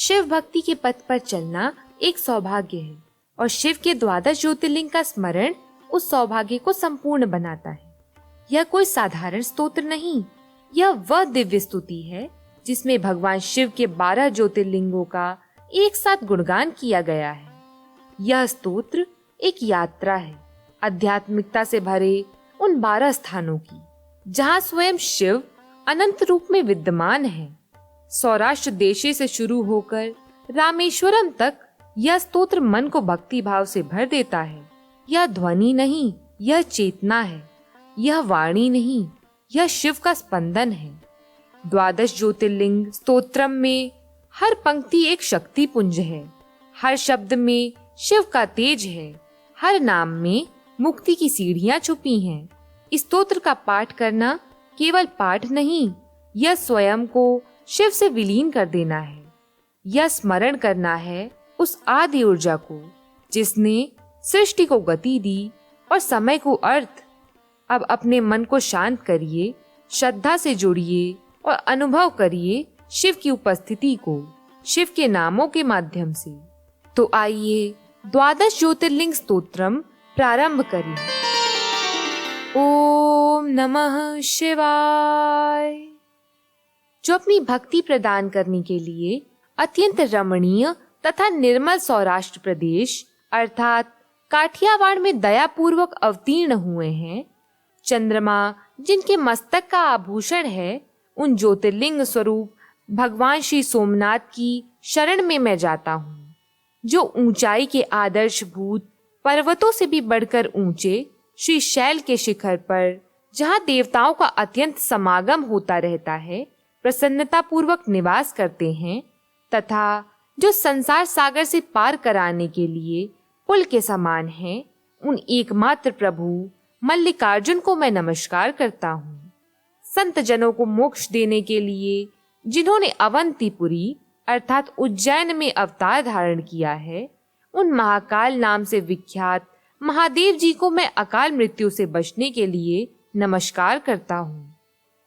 शिव भक्ति के पथ पर चलना एक सौभाग्य है और शिव के 12 ज्योतिर्लिंग का स्मरण उस सौभाग्य को संपूर्ण बनाता है। यह कोई साधारण स्तोत्र नहीं, यह वह दिव्य स्तुति है जिसमें भगवान शिव के 12 ज्योतिर्लिंगों का एक साथ गुणगान किया गया है। यह स्तोत्र एक यात्रा है आध्यात्मिकता से भरे उन 12 स्थानों की, जहाँ स्वयं शिव अनंत रूप में विद्यमान है। सौराष्ट्र देशे से शुरू होकर रामेश्वरम तक यह स्तोत्र मन को भक्ति भाव से भर देता है। यह ध्वनि नहीं, यह चेतना है। यह वाणी नहीं, यह शिव का स्पंदन है। 12 ज्योतिर्लिंग स्तोत्रम में हर पंक्ति एक शक्ति पुंज है। हर शब्द में शिव का तेज है। हर नाम में मुक्ति की सीढ़ियां छुपी हैं। इस स्तोत्र का पाठ करना केवल पाठ नहीं, यह स्वयं को शिव से विलीन कर देना है। यह स्मरण करना है उस आदि ऊर्जा को जिसने सृष्टि को गति दी और समय को अर्थ। अब अपने मन को शांत करिए, श्रद्धा से जुड़िए और अनुभव करिए शिव की उपस्थिति को शिव के नामों के माध्यम से। तो आइए 12 ज्योतिर्लिंग स्तोत्रम प्रारंभ करें। ओम नमः शिवाय। जो अपनी भक्ति प्रदान करने के लिए अत्यंत रमणीय तथा निर्मल सौराष्ट्र प्रदेश अर्थात काठियावाड़ में दयापूर्वक अवतीर्ण हुए हैं, चंद्रमा जिनके मस्तक का आभूषण है, उन ज्योतिर्लिंग स्वरूप भगवान श्री सोमनाथ की शरण में मैं जाता हूँ, जो ऊंचाई के आदर्शभूत पर्वतों से भी बढ़कर ऊंचे श्री शैल के शिखर पर, जहाँ देवताओं का अत्यंत समागम होता रहता है, प्रसन्नता पूर्वक निवास करते हैं तथा जो संसार सागर से पार कराने के लिए पुल के समान हैं, उन एकमात्र प्रभु मल्लिकार्जुन को मैं नमस्कार करता हूँ। संत जनों को मोक्ष देने के लिए जिन्होंने अवंतीपुरी अर्थात उज्जैन में अवतार धारण किया है, उन महाकाल नाम से विख्यात महादेव जी को मैं अकाल मृत्यु से बचने के लिए नमस्कार करता हूँ।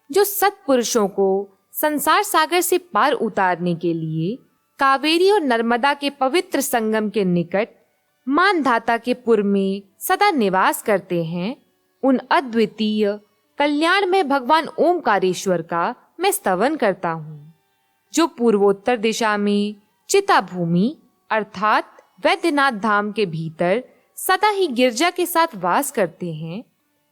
जो सत्पुरुषों को संसार सागर से पार उतारने के लिए कावेरी और नर्मदा के पवित्र संगम के निकट मानधाता के पुर में सदा निवास करते हैं, उन अद्वितीय कल्याण में भगवान ओमकारेश्वर का मैं स्तवन करता हूँ। जो पूर्वोत्तर दिशा में चिता भूमि अर्थात वैद्यनाथ धाम के भीतर सदा ही गिरजा के साथ वास करते हैं,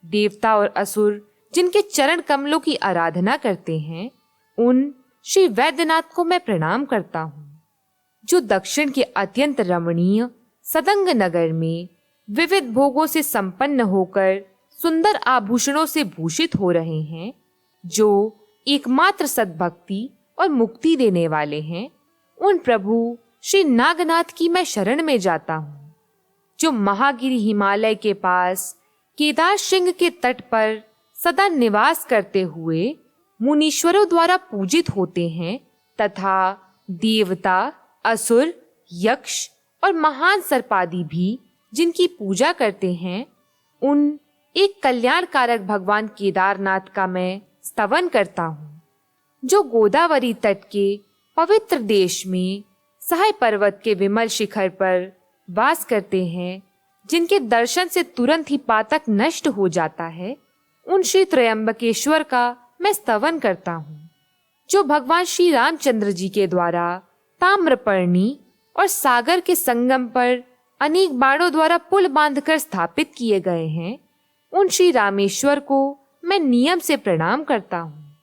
देवता और असुर जिनके चरण कमलों की आराधना करते हैं, उन श्री वैद्यनाथ को मैं प्रणाम करता हूँ। जो दक्षिण के अत्यंत रमणीय सदंग नगर में विविध भोगों से संपन्न होकर सुंदर आभूषणों से भूषित हो रहे हैं, जो एकमात्र सद्भक्ति और मुक्ति देने वाले हैं, उन प्रभु श्री नागनाथ की मैं शरण में जाता हूँ। जो महागिरी हिमालय के पास केदार श्रृंग के तट पर सदा निवास करते हुए मुनीश्वरों द्वारा पूजित होते हैं तथा देवता, असुर, यक्ष और महान सर्पादि भी जिनकी पूजा करते हैं, उन एक कल्याणकारक भगवान केदारनाथ का मैं स्तवन करता हूँ। जो गोदावरी तट के पवित्र देश में सहाय पर्वत के विमल शिखर पर वास करते हैं, जिनके दर्शन से तुरंत ही पातक नष्ट हो जाता है, उन श्री त्रयंबकेश्वर का मैं स्तवन करता हूँ। जो भगवान श्री रामचंद्र जी के द्वारा ताम्रपर्णी और सागर के संगम पर अनेक बाणों द्वारा पुल बांधकर स्थापित किए गए हैं, उन श्री रामेश्वर को मैं नियम से प्रणाम करता हूँ।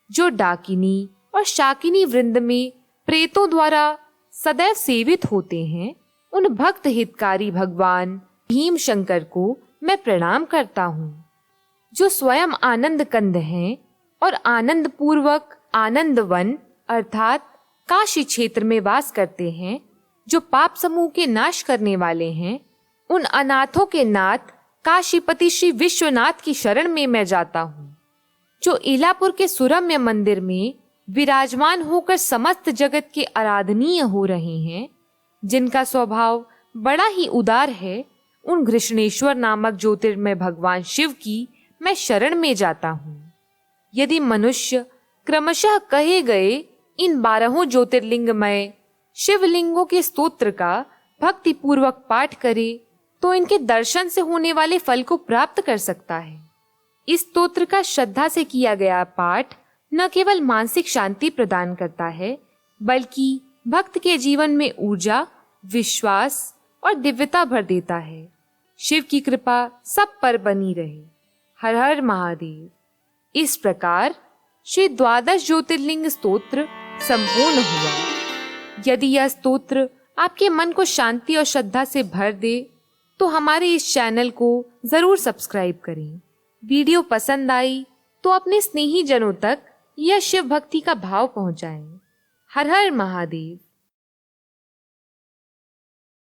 जो डाकिनी और शाकिनी वृंद में प्रेतों द्वारा सदैव सेवित होते हैं, उन भक्त हितकारी भगवान भीम शंकर को मैं प्रणाम करता हूँ। जो स्वयं आनंद कंद हैं और आनंद पूर्वक आनंदवन अर्थात काशी क्षेत्र में वास करते हैं, जो पाप समूह के नाश करने वाले हैं, उन अनाथों के नाथ काशीपति श्री विश्वनाथ की शरण में मैं जाता हूँ। जो इलापुर के सुरम्य मंदिर में विराजमान होकर समस्त जगत के आराधनीय हो रहे हैं, जिनका स्वभाव बड़ा ही उदार है, उन घृष्णेश्वर नामक ज्योतिर्मय भगवान शिव की मैं शरण में जाता हूँ। यदि मनुष्य क्रमशः कहे गए इन 12 ज्योतिर्लिंगमय शिवलिंगों के स्तोत्र का भक्ति पूर्वक पाठ करे तो इनके दर्शन से होने वाले फल को प्राप्त कर सकता है। इस स्तोत्र का श्रद्धा से किया गया पाठ न केवल मानसिक शांति प्रदान करता है, बल्कि भक्त के जीवन में ऊर्जा, विश्वास और दिव्यता भर देता है। शिव की कृपा सब पर बनी रहे। हर हर महादेव। इस प्रकार श्री द्वादश ज्योतिर्लिंग स्तोत्र संपूर्ण हुआ। यदि यह स्तोत्र आपके मन को शांति और श्रद्धा से भर दे तो हमारे इस चैनल को जरूर सब्सक्राइब करें। वीडियो पसंद आई तो अपने स्नेही जनों तक यह शिव भक्ति का भाव पहुंचाएं। हर हर महादेव।